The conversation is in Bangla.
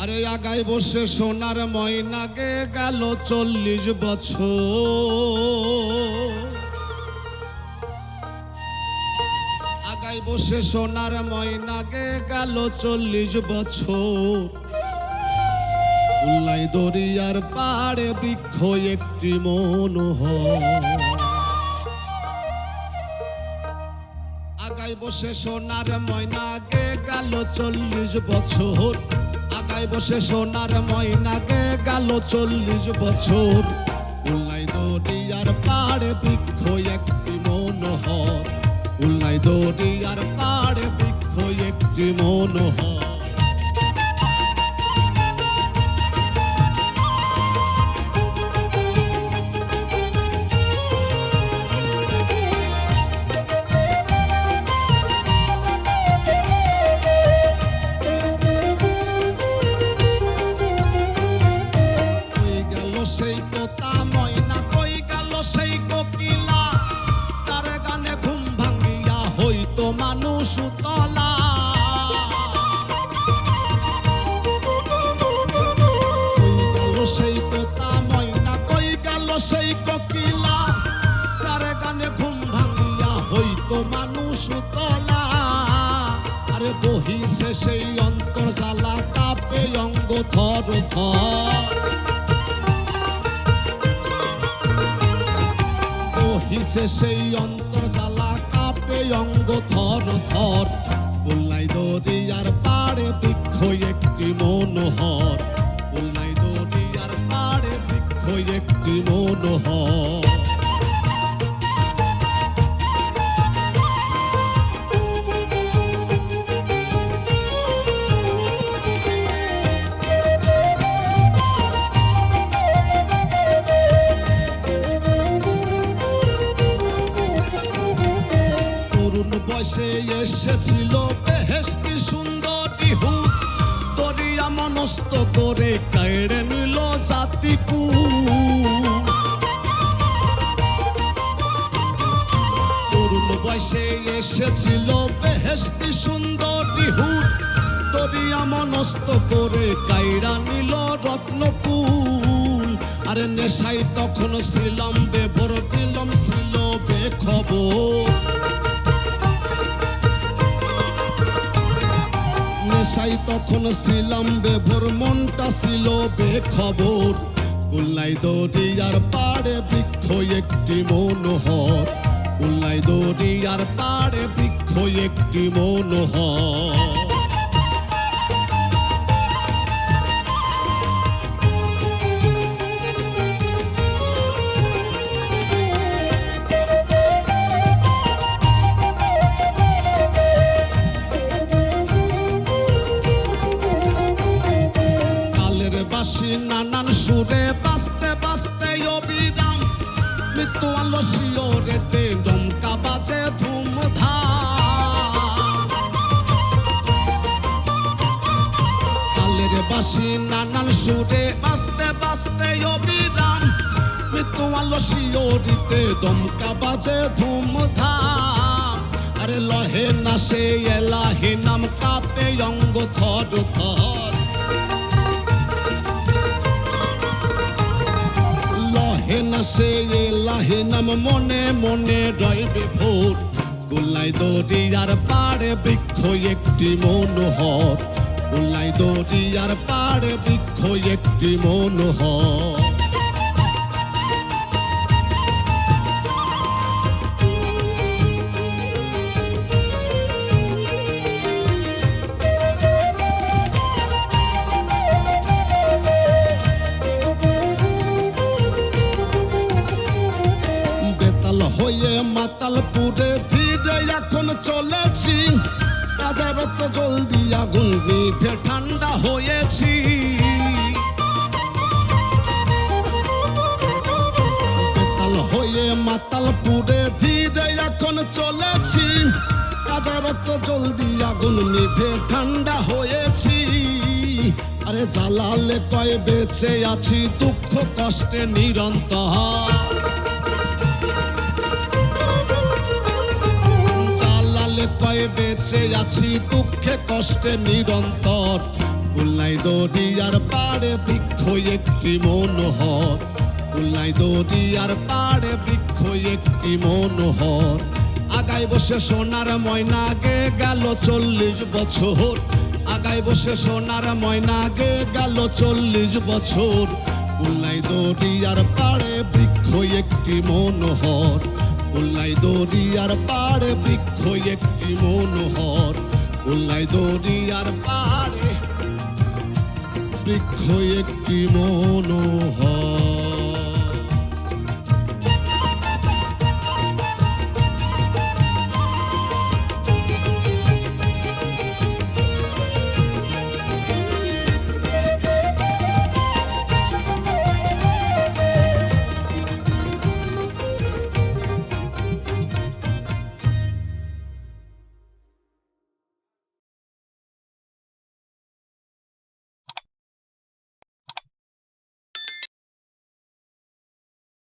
আরে আগায় বসে সোনার ময়নাকে গেল 40 বছর। আগায় বসে সোনার ময়নাকে গেল 40 বছর। উল্লাই দরিয়ার পাড়ে বৃক্ষ একটি মনোহর। আগায় বসে সোনার ময়নাকে গেল 40 বছর। আগায় বসে সোনার ময়নাকে গেল 40 বছর। উল্লাই দরিয়ার পাড়ে বৃক্ষ একটি মনোহর। উল্লাই দরিয়ার পাড়ে বৃক্ষ একটি মনোহর। সেই তোতা ময়না কই গেল সেই কোকিলা, তার গানে ঘুম ভাঙ্গিয়া হইতো মানুষ উতলা। কই গেল সেই তোতা ময়না কই গেল সেই কোকিলা, তার গানে ঘুম ভাঙ্গিয়া হইতো মানুষ উতলা। আরে বহিছে সেই অন্তর জ্বালা কাঁপে অঙ্গ থর থর। হিসে সেই অন্তর জ্বালা কাঁপে অঙ্গ থর থর। উল্লাই দরিয়ার পাড়ে বৃক্ষ একটি মনোহর। উল্লাই দরিয়ার পাড়ে বৃক্ষ একটি মনোহর। বয়সে এসেছিল বেহেশতি সুন্দরী হুর। দরিয়া মনস্থ করে কেড়ে নিল জাতিকুল। তরুণ বয়সে এসেছিল বেহেশতি সুন্দরী হুর। দরিয়া মনস্থ করে কাইড়া নিল রত্নকুল। আরে নেশাই তখন ছিলাম বেভর, দিলাম ছিল বেখবর। নেশাই তখন ছিলাম বেভর, মনটা ছিল বেখবর। উল্লাই দরিয়ার পাড়ে বৃক্ষ একটি মনোহর। উল্লাই দরিয়ার পাড়ে বৃক্ষ একটি মনোহর। নানান সুরে বাঁচতে বাঁচতে অবিরাম, মৃত্যু আলো শিওরেতে দমকা বাজে ধুমধাম। কালের বাঁশি নানান সুরে বাঁচতে বাঁচতে অবিরাম, মৃত্যু আলো শিওরিতে দমকা বাজে ধুমধাম। আরে লহে না সে এলাহি নাম কাঁপে অঙ্গ থর থর। না সে এলাহি নাম মনে মনে রয় বিভোর। উল্লাই দরিয়ার পাড়ে বৃক্ষ একটি মনোহর। উল্লাই দরিয়ার পাড়ে বৃক্ষ একটি মনোহর। হয়ে মাতালপুরে ধীরে এখন চলেছি, রাজারত জলদি আগুন নিভে ঠান্ডা হয়েছি। বেতাল হয়ে মাতালপুরে ধীরে এখন চলেছি, রাজারত জলদি আগুন নিভে ঠান্ডা হয়েছি। আরে জ্বালালে কয় বেঁচে আছি দুঃখ কষ্টে নিরন্তর। কয় বেঁচে আছি দুঃখে কষ্টে নিরন্তর। খুলনায় দরিয়ার পাড়ে বৃক্ষ একটি মনোহর, খুলনায় দরিয়ার পাড়ে বৃক্ষ একটি মনোহর। আগায় বসে সোনার ময়না গে গেল 40 বছর, আগায় বসে সোনার ময়না গে গেল 40 বছর। খুলনায় দরিয়ার পাড়ে বৃক্ষ একটি মনোহর, খুলনায় দরিয়ার পাড়ে বৃক্ষ একটি মনোহর, খুলনায় দরিয়ার পাড়ে বৃক্ষ একটি মনোহর।